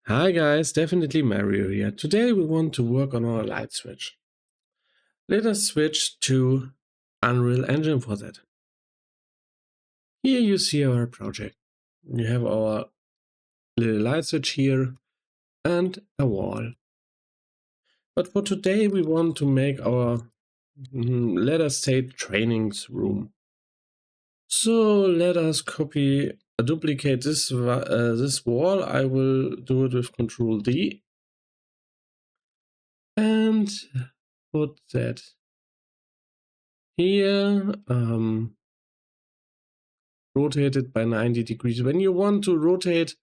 Hi guys, definitely Mario here. Today we want to work on our light switch. Let us switch to Unreal Engine for that. Here you see our project. We have our little light switch here and a wall. But for today we want to make our, let us say, trainings room. So let us duplicate this wall. I will do it with Control D and put that here, rotate it by 90 degrees. When you want to rotate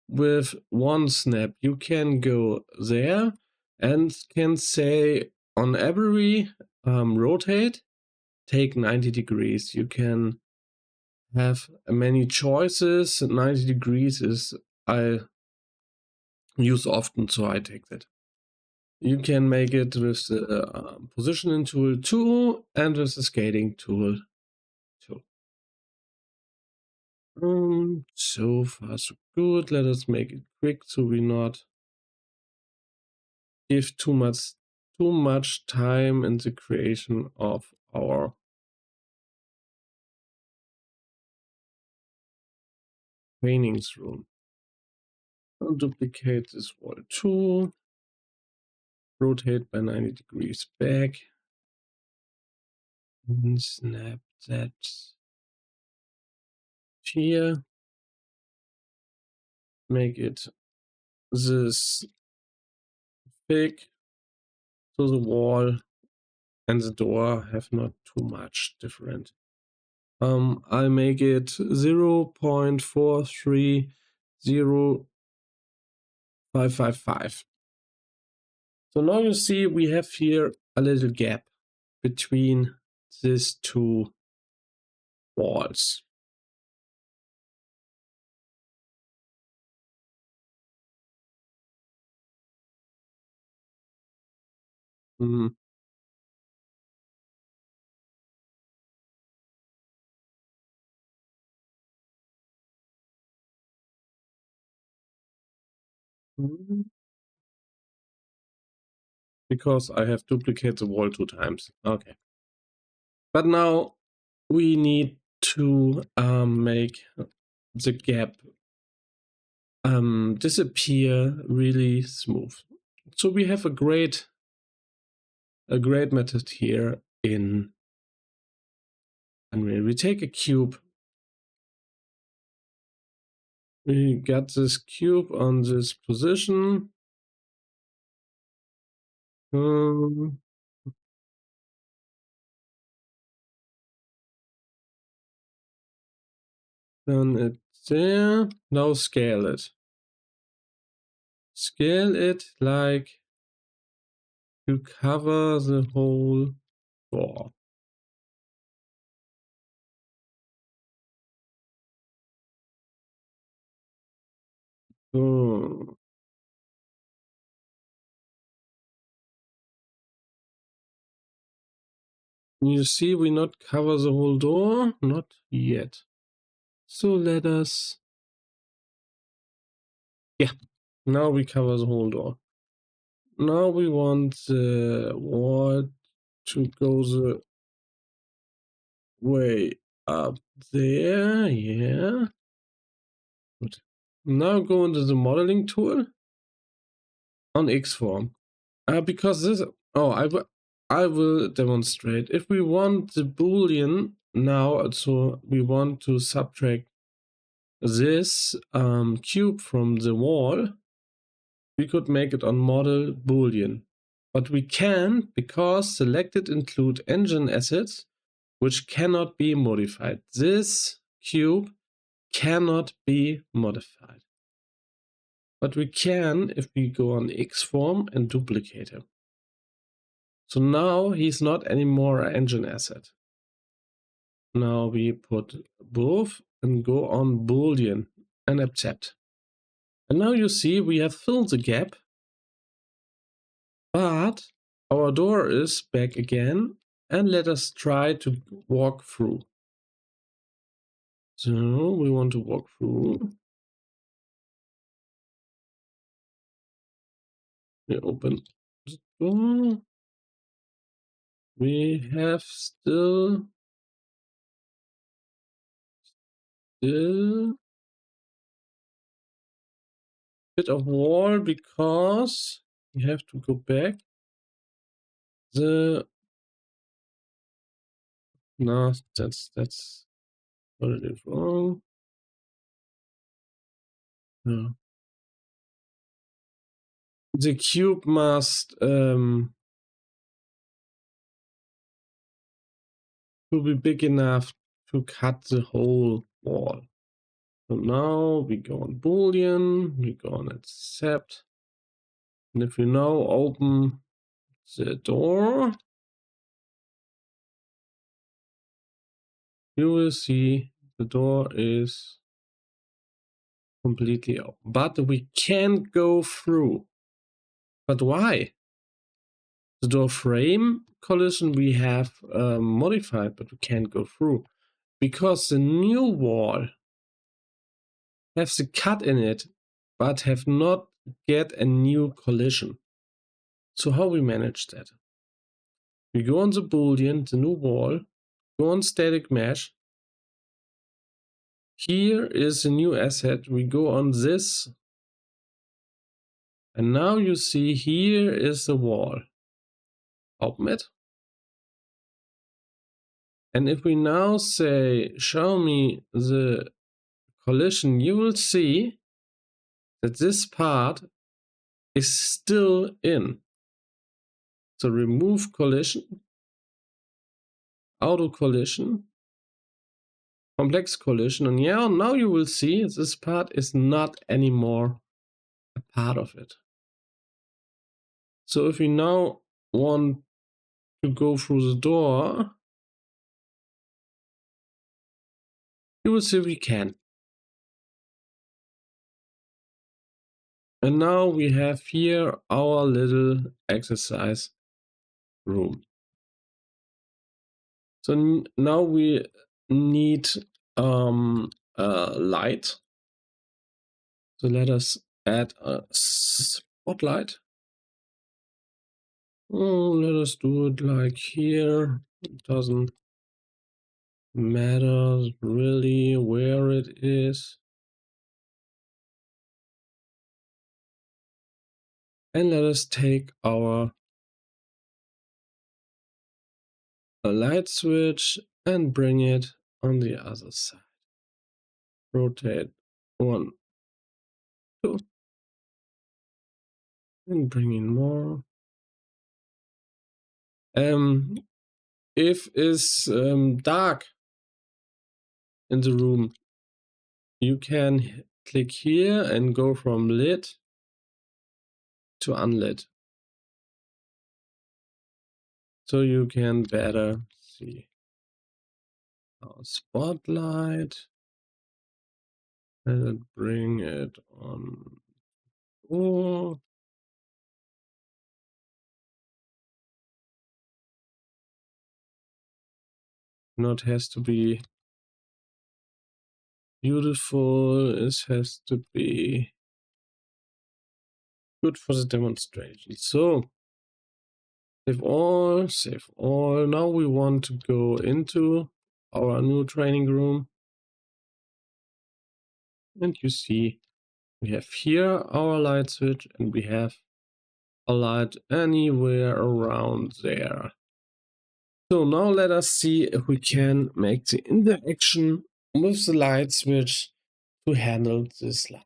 with one snap, you can go there and can say on every rotate, take 90 degrees. You can have many choices. 90 degrees is I use often, so I take that. You can make it with the positioning tool 2 and with the scaling tool 2. So far so good. Let us make it quick so we not give too much time in the creation of our trainings room. I'll duplicate this wall too. Rotate by 90 degrees back. And snap that here. Make it this big so the wall and the door have not too much different. I make it 0.430555. So now you see we have here a little gap between these two walls. Because I have duplicated the wall 2 times. Okay. But now we need to make the gap disappear really smooth. So we have a great method here in Unreal. We take a cube. We got this cube on this position. Turn it there. Now scale it. Scale it like you cover the whole door. So you see we not cover the whole door? Not yet. So let us, yeah, now we cover the whole door. Now we want the wall to go the way up there, yeah. Good. Now go into the modeling tool on Xform. Because this, I will demonstrate. If we want the Boolean now, so we want to subtract this cube from the wall, we could make it on model Boolean. But we can because selected include engine assets which cannot be modified. This cube cannot be modified. But we can if we go on Xform and duplicate him. So now he's not anymore an engine asset. Now we put both and go on Boolean and accept. And now you see we have filled the gap, but our door is back again, and let us try to walk through. So we want to walk through. We open the door. We have still bit of wall because we have to go back. No, that's what it is wrong. No. The cube must to be big enough to cut the whole wall. So now we go on Boolean, we go on accept, and if you now open the door, you will see the door is completely open, but we can't go through. But why? The door frame collision we have modified, but we can't go through because the new wall has a cut in it, but have not get a new collision. So how we manage that? We go on the Boolean, the new wall, go on static mesh. Here is a new asset. We go on this. And now you see here is the wall. Open it. And if we now say, show me the collision, you will see that this part is still in. So remove collision, auto collision, complex collision, and yeah, now you will see this part is not anymore a part of it. So if we now want to go through the door, you will see we can. And now we have here our little exercise room. So now we need light. So let us add a spotlight. Oh, let us do it like here. It doesn't matter really where it is. And let us take our light switch and bring it on the other side. Rotate 1, 2, and bring in more. If it's dark in the room, you can click here and go from lit to unlit. So you can better see. Our spotlight. And bring it on. Oh. Not has to be beautiful. It has to be good for the demonstration. So save all, save all. Now we want to go into our new training room. And you see we have here our light switch and we have a light anywhere around there. So now let us see if we can make the interaction with the light switch to handle this light.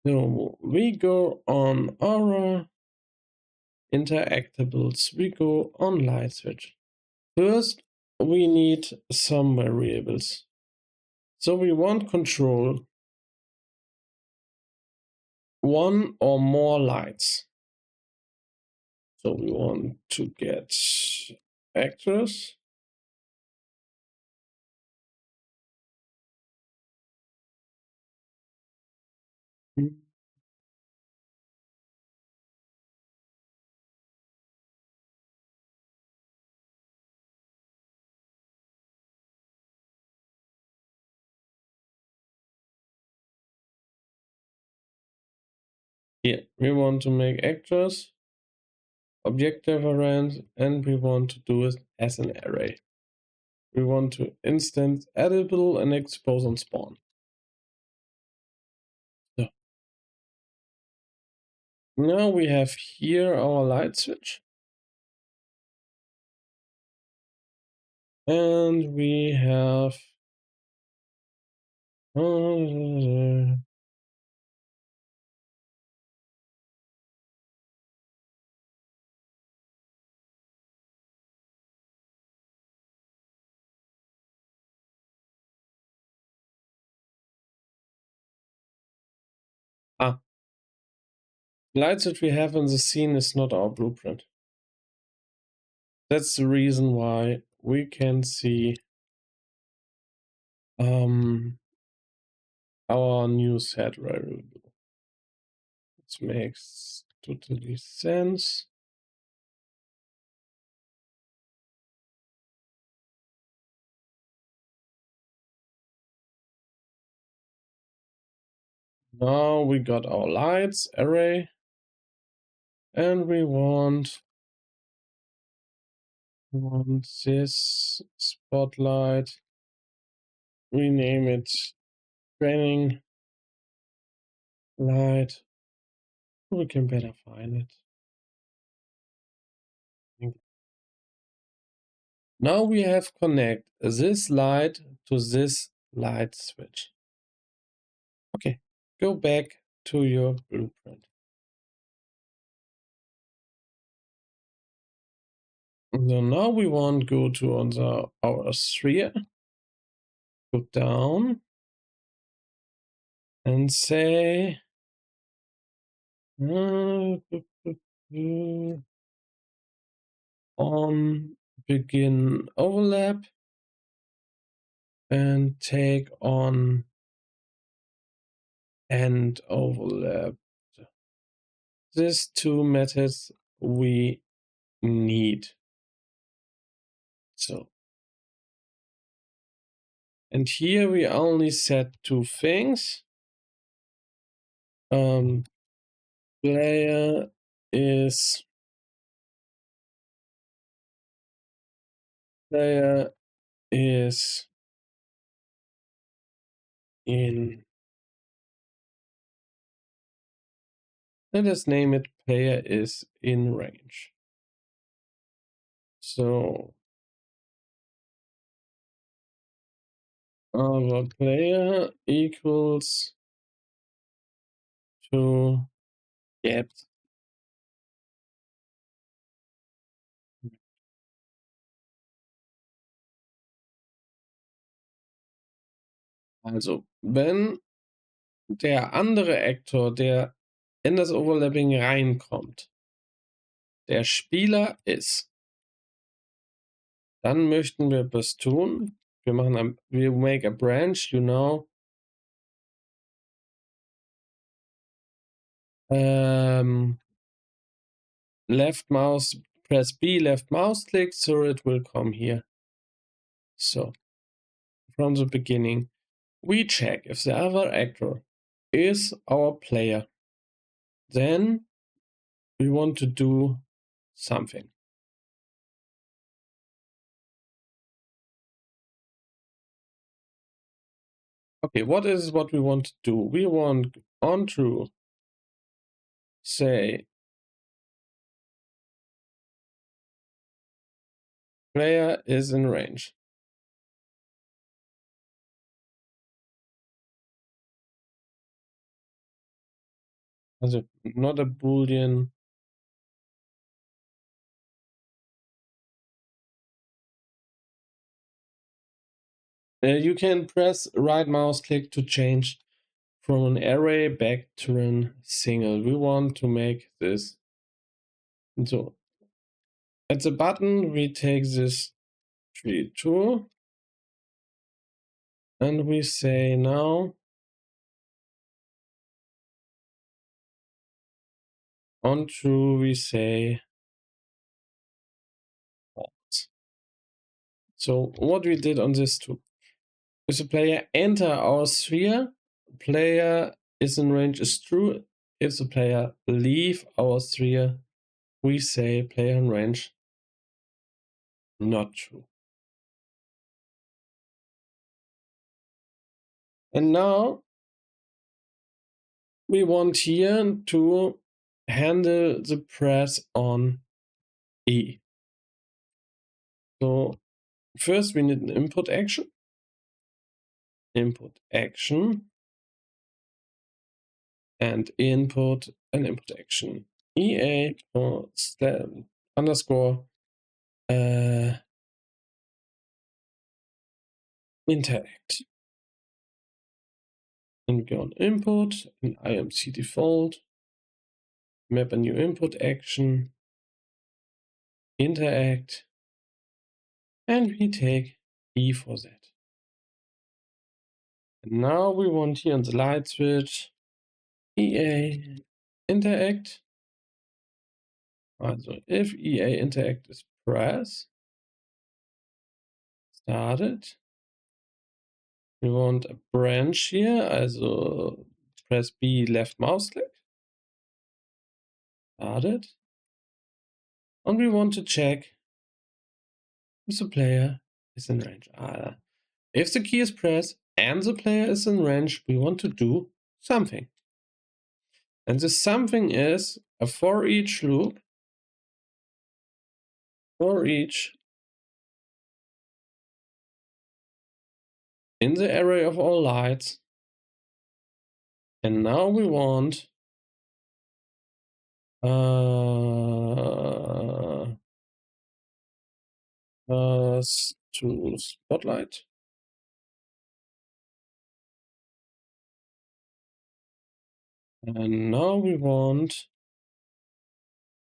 So we go on our interactables, we go on light switch. First, we need some variables. So we want control one or more lights. So we want to get actors. here we want to make actors, object reference, and we want to do it as an array. We want to instance editable and expose on spawn. So now we have here our light switch. And we have light switch we have in the scene is not our blueprint. That's the reason why we can see our new set variable. It makes totally sense. Now we got our lights array, and we want this spotlight. Rename it training light. We can better find it. Now we have connect this light to this light switch. Okay, go back to your blueprint. So now we want to go to our sphere, go down and say on begin overlap and take on end overlap. These two methods we need. So, and here we only set two things. Player is in, let us name it player is in range. So our player equals to get also wenn der andere Actor, der in das Overlapping reinkommt, der Spieler ist, dann möchten wir was tun. Wir make a branch, you know. Left mouse, press B, left mouse click, so it will come here. So from the beginning, we check if the other actor is our player. Then we want to do something. Okay, what is what we want to do? We want on true say player is in range. Also not a Boolean. You can press right mouse click to change from an array back to a single. We want to make this. So at the button, we take this tree tool and we say now on true, we say false. So what we did on this tool is the player enter our sphere, player is in range is true. if the player leave our sphere, we say player in range. Not true. And now we want here to handle the press on E. So first we need an input action. Input action. And input an input action. EA or underscore interact. And we go on input and IMC default. Map a new input action. Interact. And we take E for that. And now we want here on the light switch EA interact. Also if EA interact is press, started. We want a branch here, also press B left mouse click. Started. And we want to check if the player is in range. If the key is pressed and the player is in range, we want to do something. And this something is a for each loop. For each in the array of all lights. And now we want to spotlight. And now we want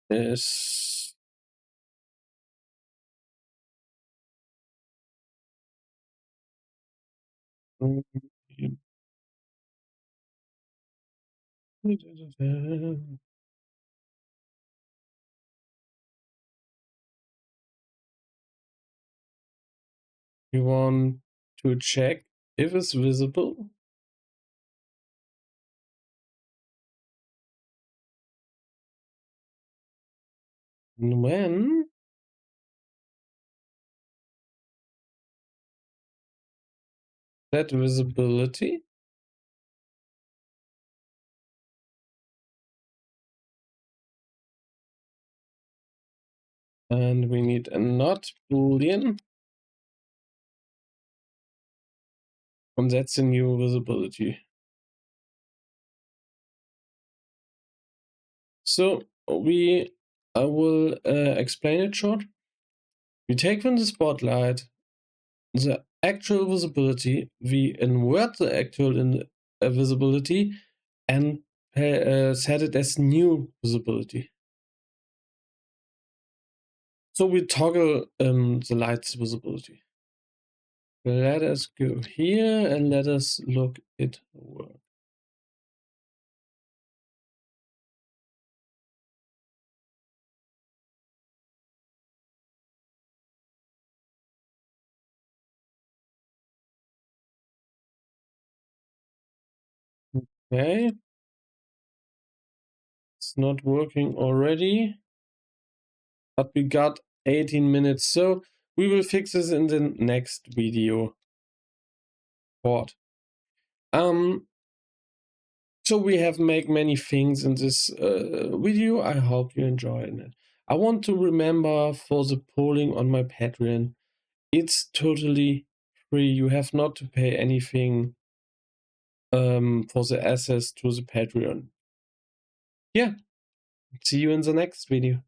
is we want to check if it's visible. And when that visibility and we need a not Boolean. And that's the new visibility. So I will explain it short. We take from the spotlight the actual visibility, we invert the actual visibility and set it as new visibility. So we toggle the light's visibility. Let us go here and let us look it work. Okay. It's not working already, but we got 18 minutes. So we will fix this in the next video. So we have made many things in this video. I hope you enjoyed it. I want to remember for the polling on my Patreon, it's totally free. You have not to pay anything for the access to the Patreon. Yeah, see you in the next video.